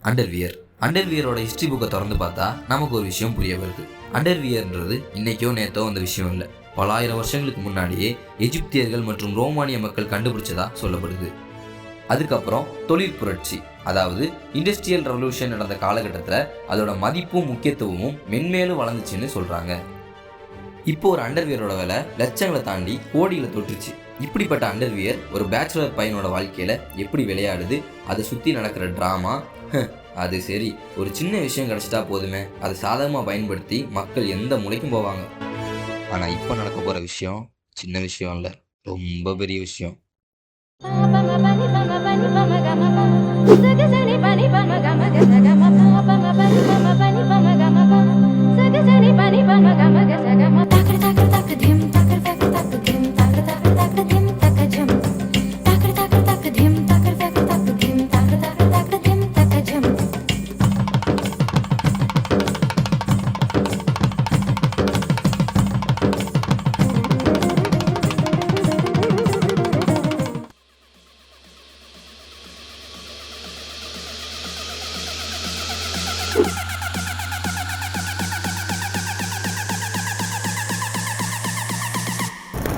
Underwear. அண்டர்வியரோட history புக்கை திறந்து பார்த்தா நமக்கு ஒரு விஷயம் புரிய வருது. அண்டர்வியர்ன்றது இன்னைக்கோ நேத்தோ அந்த விஷயம் இல்லை. பல ஆயிரம் வருஷங்களுக்கு முன்னாடியே எகிப்தியர்கள் மற்றும் ரோமானிய மக்கள் கண்டுபிடிச்சதா சொல்லப்படுது. அதுக்கப்புறம் தொழில் புரட்சி, அதாவது இண்டஸ்ட்ரியல் ரெவல்யூஷன் நடந்த காலகட்டத்தில் அதோட மதிப்பும் முக்கியத்துவமும் மென்மேலும் வளர்ந்துச்சுன்னு சொல்கிறாங்க. இப்போ ஒரு அண்டர்வியரோட விலை லட்சங்களை தாண்டி கோடிகளை தொட்டுருச்சு. இப்படிப்பட்ட அண்டர்வியர் ஒரு பேச்சுலர் பையனோட வாழ்க்கையில் எப்படி விளையாடுது, அதை சுற்றி நடக்கிற ட்ராமா. அது சரி, ஒரு சின்ன விஷயம் கிடச்சிட்டா போதுமே, அதை சாதகமாக பயன்படுத்தி மக்கள் எந்த மூலைக்கும் போவாங்க. ஆனால் இப்போ நடக்க போகிற விஷயம் சின்ன விஷயம் இல்லை, ரொம்ப பெரிய விஷயம்.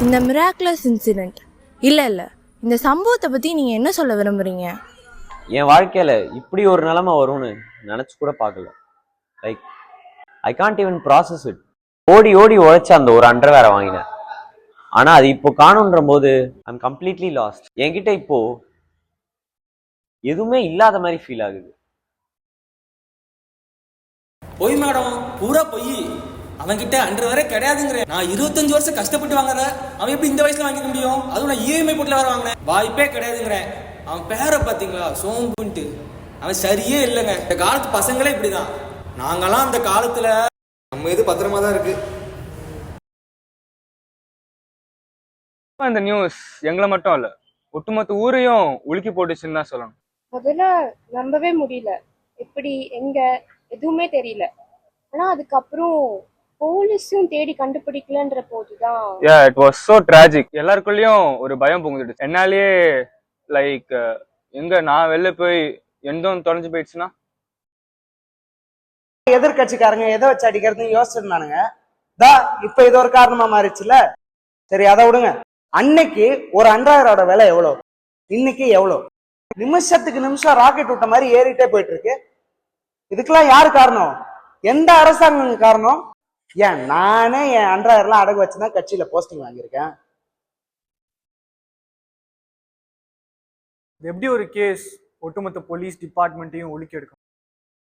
இந்த மிராக்குலஸ் இன்சிடெண்ட் இல்லை இந்த சம்பவத்தை பற்றி நீங்கள் என்ன சொல்ல விரும்புகிறீங்க? என் வாழ்க்கையில் இப்படி ஒரு நிலைமை வரும்னு நினச்சி கூட பார்க்கல. Like I can't even process it. ஓடி ஓடி உழைச்ச அந்த ஒரு அண்டர்வேரை வாங்கினேன். ஆனால் அது இப்போ காணுன்ற போது ஐம் கம்ப்ளீட்லி லாஸ்ட். என்கிட்ட இப்போ எதுவுமே இல்லாத மாதிரி ஃபீல் ஆகுது. பொய் மேடம், பூரா பொய். அவன்கிட்ட அண்டர்வேரே கிடையாதுங்கிற. நான் 25 வருஷம் கஷ்டப்பட்டு வாங்குற அவன் எப்படி இந்த வயசுல வாங்கிக்க முடியும்? அதுவும் நான் இஎம்ஐ போட்டுல வேற வாங்கினேன். வாய்ப்பே கிடையாதுங்கிறேன். அவன் பேரை பார்த்தீங்களா, சோம்புன்ட்டு. அவன் சரியே இல்லைங்க. இந்த காலத்து பசங்களே இப்படிதான். நாங்கெல்லாம் அந்த காலத்துல நம்ம இது பத்திரமா தான் இருக்கு. இந்த நியூஸ் எங்களை மட்டும் இல்ல, ஒட்டுமொத்த ஊரையும் உலுக்கி போட்டுச்சுன்னு தான் சொல்லணும். முதல்ல நம்பவே முடியல, எப்படி எங்க எதுவுமே தெரியல. ஆனா அதுக்கப்புறம் போலீஸும் தேடி கண்டுபிடிக்கலன்ற போதுதான் இட் வாஸ் சோ ட்ராஜிக். எல்லாருக்குள்ளயும் ஒரு பயம் பொங்குது. என்னாலேயே லைக் எங்க நான் வெளில போய் எந்தோம் தொலைஞ்சு போயிடுச்சுன்னா எதிர்கட்சிக்காரங்க எதை வச்சு அடிக்கிறதுன்னு யோசிச்சிருந்தானுங்க. இப்ப இது ஒரு காரணமா மாறிச்சுல. சரி, அதை விடுங்க. அன்னைக்கு ஒரு அண்டர்வேரோட விலை எவ்வளவு, இன்னைக்கு எவ்வளவு? நிமிஷத்துக்கு நிமிஷம் ராக்கெட் விட்ட மாதிரி ஏறிட்டே போயிட்டு இருக்கு. இதுக்கெல்லாம் யாரு காரணம்? எந்த அரசாங்கம் காரணம்? ஏன் நானே என் அண்டர்வேர்லாம் அடகு வச்சுதான் கட்சியில போஸ்டிங் வாங்கியிருக்கேன். எப்படி ஒரு கேஸ் ஒட்டுமொத்த போலீஸ் டிபார்ட்மெண்ட்டையும் ஒழுக்கி எடுக்கும்.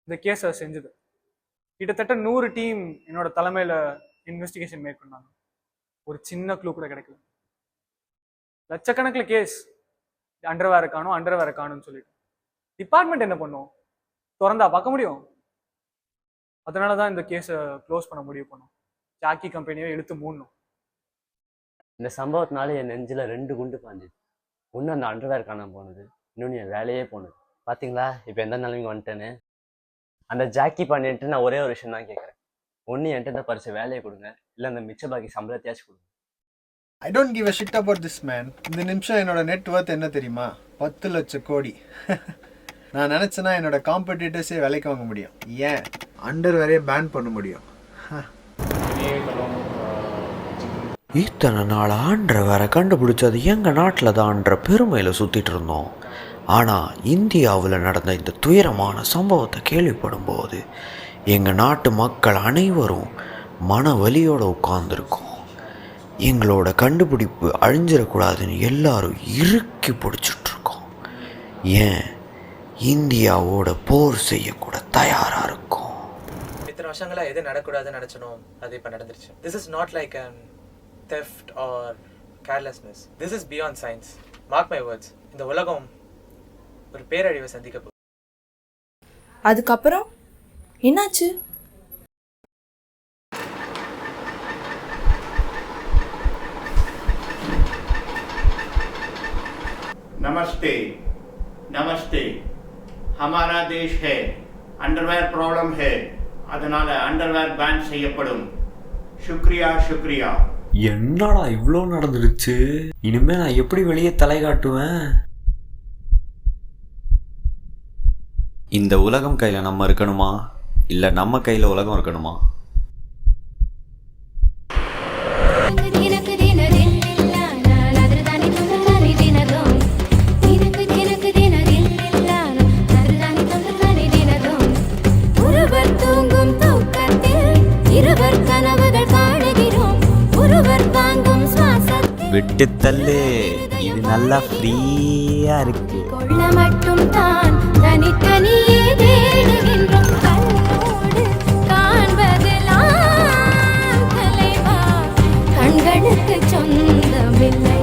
இந்த கேஸ் அதை செஞ்சது. கிட்டத்தட்ட 100 டீம் என்னோட தலைமையில இன்வெஸ்டிகேஷன் மேற்கொண்டாங்க. ஒரு சின்ன க்ளூ கூட கிடைக்கல. லட்சக்கணக்கில் கேஸ் அண்டர்வேரை காணும்னு சொல்லிட்டு டிபார்ட்மெண்ட் என்ன பண்ணும்? திறந்தா பார்க்க முடியும். அதனாலதான் இந்த கேஸை க்ளோஸ் பண்ண முடிவு பண்ணோம். ஜாக்கி கம்பெனியை இழுத்து மூடணும். இந்த சம்பவத்தினால என் நெஞ்சில் 2 குண்டு பாஞ்சிது. ஒன்று அந்த அண்டர்வேர் காணாம போனது, இன்னொன்று என் வேலையே போனது. பார்த்தீங்களா இப்போ எந்த நிலைமைக்கு வந்துட்டேன்னு. அந்த ஜாக்கி பண்ணிட்டு நான் ஒரே ஒரு விஷயம் தான் கேட்குறேன். ஒன்று என்கிட்ட இந்த பரிசு வேலையை கொடுங்க, இல்லை அந்த மிச்ச பாக்கி சம்பளத்தையாச்சும் கொடுங்க. I don't give a shit about this man. இந்த நிமிஷம் என்னோட நெட் வர்த் என்ன தெரியுமா? 10 லட்சம் கோடி. நான் நினச்சேன்னா என்னோட காம்படிட்டர்ஸே விலைக்கு வாங்க முடியும். ஏன் அண்டர்வேரே பேன் பண்ண முடியும். இத்தனை நாள் அண்டர்வேரை கண்டுபிடிச்சது எங்கள் நாட்டில் தான்ற பெருமையில் சுற்றிட்டு இருந்தோம். ஆனால் இந்தியாவில் நடந்த இந்த துயரமான சம்பவத்தை கேள்விப்படும் போது எங்கள் நாட்டு மக்கள் அனைவரும் மன வலியோடு உட்கார்ந்துருக்கோம். எங்களோட கண்டுபிடிப்பு அழிஞ்சிடக்கூடாதுன்னு எல்லாரும் இறுக்கி பிடிச்சிட்ருக்கோம். ஏன் இந்தியாவோட போர் செய்யக்கூட தயாரா இருக்கும். இத்தனை வருஷங்களா எது நடக்கூடாதுன்னு நினைச்சனும் அது இப்ப நடந்துருச்சு. This is not like an theft or carelessness. This is beyond science. Mark my words. இந்த உலகம் ஒரு பேரழிவை சந்திக்க போகுது. அதுக்கப்புறம் என்னாச்சு? नमस्ते नमस्ते. हमारा देश है, अंडरवेयर प्रॉब्लम है, அதனால அண்டர்வேர் பேன் செய்யப்படும். शुक्रिया शुक्रिया. என்னடா இவ்வளோ நடந்துருச்சு, இனிமே நான் எப்படி வெளியே தலை காட்டுவேன்? இந்த உலகம் கையில் நம்ம இருக்கணுமா இல்லை நம்ம கையில் உலகம் இருக்கணுமா? விட்டு தள்ளு, இது நல்லா ஃப்ரீயா இருக்கு. கொள்ள மட்டும் தான் தனித்தனியே தேடுகின்றோம், கண்ணோடு காண்பதெல்லாம் தலைவா கண்களுக்கு சொந்தமில்லை.